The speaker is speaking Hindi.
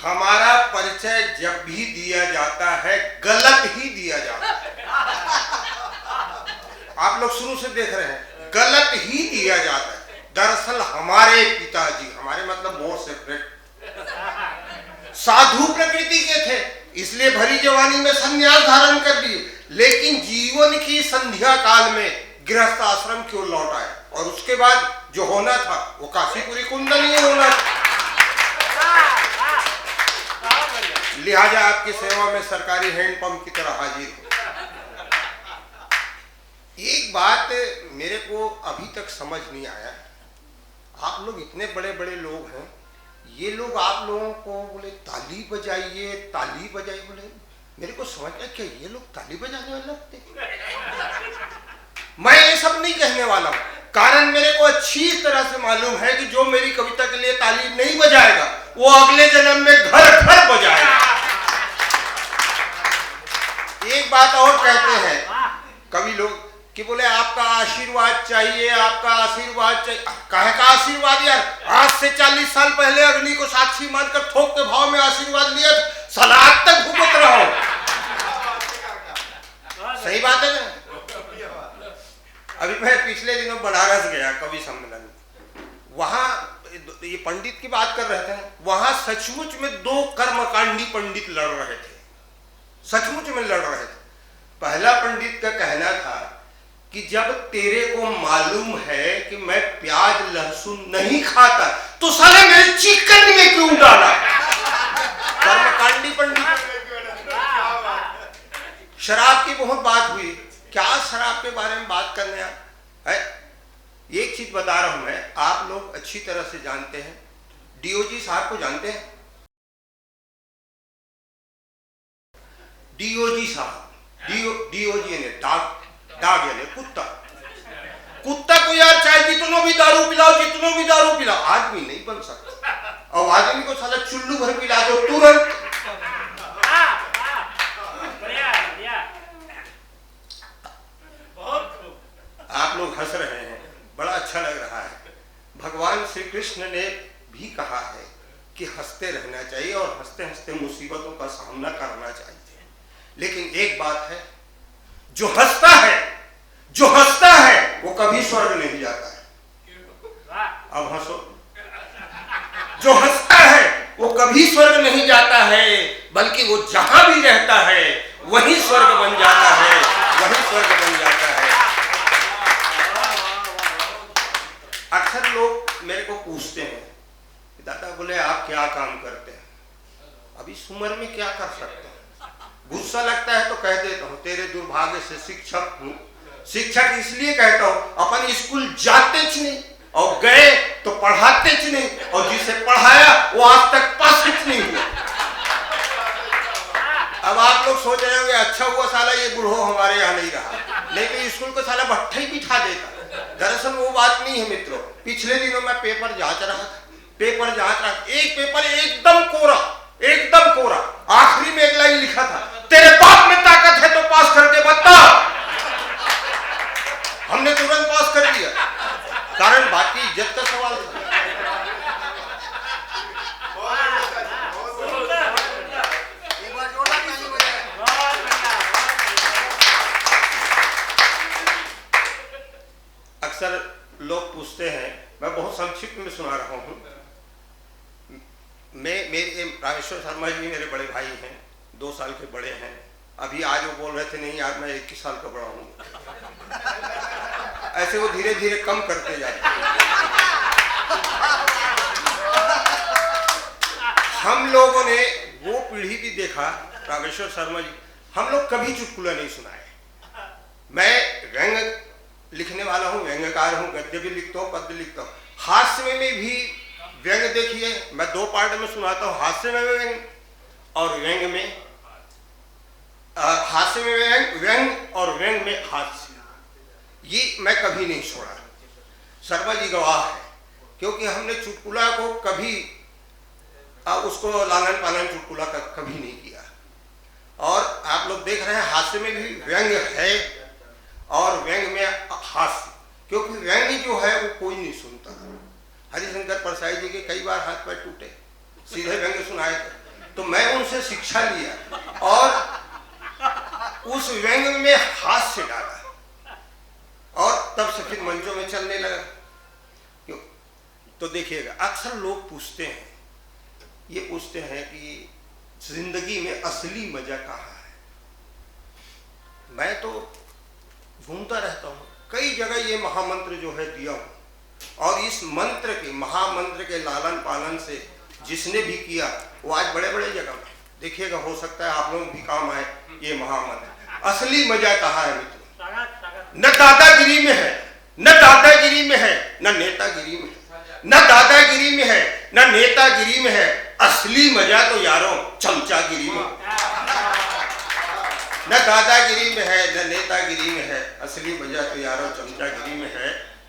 हमारा परिचय जब भी दिया जाता है गलत ही दिया जाता है। आप लोग शुरू से देख रहे हैं, गलत ही दिया जाता है। दरअसल हमारे पिताजी, हमारे मतलब मोर सेपरेट, साधु प्रकृति के थे, इसलिए भरी जवानी में संन्यास धारण कर लिए, लेकिन जीवन की संध्या काल में गृहस्थ आश्रम क्यों लौट आए, और उसके बाद जो होना था वो काशीपुरी कुंडली होना था। लिहाजा आपकी सेवा में सरकारी हैंडपंप की तरह हाजिर हूं। एक बात मेरे को अभी तक समझ नहीं आया, आप लोग इतने बड़े बड़े लोग हैं, ये लोग आप लोगों को बोले ताली बजाइए ताली बजाइए, बोले मेरे को समझ में क्या ये लोग ताली बजाने वाले लगते? मैं ये सब नहीं कहने वाला हूं, कारण मेरे को अच्छी तरह से मालूम है कि जो मेरी कविता के लिए ताली नहीं बजाएगा वो अगले जन्म में घर घर बजाएगा। एक बात और कहते हैं कवि लोग कि बोले आपका आशीर्वाद चाहिए, आपका आशीर्वाद चाहिए। काहे का आशीर्वाद यार? आज से 40 साल पहले अग्नि को साक्षी मानकर थोक के भाव में आशीर्वाद लिया था, सलाद तक भुगत रहो। सही बात है ना? अभी मैं पिछले दिनों बनारस गया कवि सम्मेलन, वहां ये पंडित की बात कर रहे थे, वहां सचमुच में 2 कर्मकांडी पंडित लड़ रहे थे, सचमुच में लड़ रहे थे। पहला पंडित का कहना था कि जब तेरे को मालूम है कि मैं प्याज लहसुन नहीं खाता तो साले मेरे चिकन में क्यों डाला? कर्मकांडी पंडित। शराब की बहुत बात हुई, क्या शराब के बारे में बात करने है? एक चीज बता रहा हूं मैं, आप लोग अच्छी तरह से जानते हैं, डीओजी साहब को जानते हैं? डीओजी साहब, डीओजी यानी डाग यानी कुत्ता। कुत्ता को यार चाहे जितनों भी दारू पिलाओ, जितनों भी दारू पिलाओ, आदमी नहीं बन सकता। और आदमी को साला चुल्लू भर पिला दो तुरंत। आप लोग हंस रहे हैं, बड़ा अच्छा लग रहा है। भगवान श्री कृष्ण ने भी कहा है कि हंसते रहना चाहिए और हंसते हंसते मुसीबतों का सामना करना चाहिए। लेकिन एक बात है, जो हंसता है वो कभी स्वर्ग नहीं जाता है। अब हंसो। जो हंसता है वो कभी स्वर्ग नहीं जाता है, बल्कि वो जहां भी रहता है वही स्वर्ग बन जाता है, वही स्वर्ग बन जाता है। अक्सर लोग मेरे को पूछते हैं, दादा बोले आप क्या काम करते हैं? अभी इस उम्र में क्या कर सकते हैं? गुस्सा लगता है तो कह देता हूँ तेरे दुर्भाग्य से शिक्षक हूँ। शिक्षक इसलिए कहता हूँ, अपन स्कूल जाते च नहीं और गए तो पढ़ाते च नहीं, और जिसे पढ़ाया वो आज तक पास नहीं हुआ। अब आप लोग सोच रहे होंगे अच्छा हुआ साला ये बूढ़ो हमारे यहाँ नहीं रहा, नहीं तो स्कूल को साला भट्ठा ही बिठा देता। दरअसल वो बात नहीं है मित्रों। पिछले दिनों मैं पेपर जांच रहा था, एक पेपर एकदम कोरा, एकदम कोरा, आखिरी में एक लाइन लिखा था, तेरे बाप में ताकत है तो पास करके बता। हमने तुरंत पास कर दिया, कारण बाकी इज्जत का सवाल था। अक्सर लोग पूछते हैं, मैं बहुत संक्षिप्त में सुना रहा हूँ। मेरे रामेश्वर शर्मा जी मेरे बड़े भाई हैं, 2 साल के बड़े हैं। अभी आज वो बोल रहे थे नहीं यार मैं 21 साल का बड़ा हूँ। ऐसे वो धीरे धीरे कम करते जाते हैं। हम लोगों ने वो पीढ़ी भी देखा, रामेश्वर शर्मा जी, हम लोग कभी चुटकुला नहीं सुनाए। मैं व्यंग लिखने वाला हूँ, व्यंग्यकार हूँ, गद्य भी लिखता हूँ, पद्य लिखता हूँ। हास्य में भी व्यंग देखिए, मैं 2 पार्ट में सुनाता हूँ, हास्य में व्यंग और व्यंग में, हास्य में व्यंग और व्यंग में हास्य। ये मैं कभी नहीं छोड़ा। शर्मा जी गवाह है, क्योंकि हमने चुटकुला को कभी उसको लालन पालन चुटकुला का कभी नहीं किया। और आप लोग देख रहे हैं हास्य में भी व्यंग है और व्यंग में हास्य, क्योंकि व्यंग जो है वो कोई नहीं सुनता। हरिशंकर परसाई जी के कई बार हाथ पैर टूटे, सीधे व्यंग सुनाए थे। तो मैं उनसे शिक्षा लिया और उस व्यंग में हास्य डाला और तब से फिर मंचों में चलने लगा। क्यों? तो देखिएगा, अक्सर लोग पूछते हैं, ये पूछते हैं कि जिंदगी में असली मजा कहाँ है। मैं तो घूमता रहता हूँ, कई जगह ये महामंत्र जो है दिया हूँ, और इस मंत्र के, महामंत्र के लालन पालन से जिसने भी किया वो आज बड़े बड़े जगह में, देखिएगा, हो सकता है आप लोग भी काम आए ये महामंत्र। असली मजा कहाँ है मित्रों? न दादागिरी में है, न दादागिरी में है, न नेतागिरी में है, न दादागिरी में है, न नेतागिरी में है। असली मजा तो यारों चमचागिरी में। न दादागिरी में है, न नेतागिरी में है, असली मजा तो यारों चमचागिरी में है।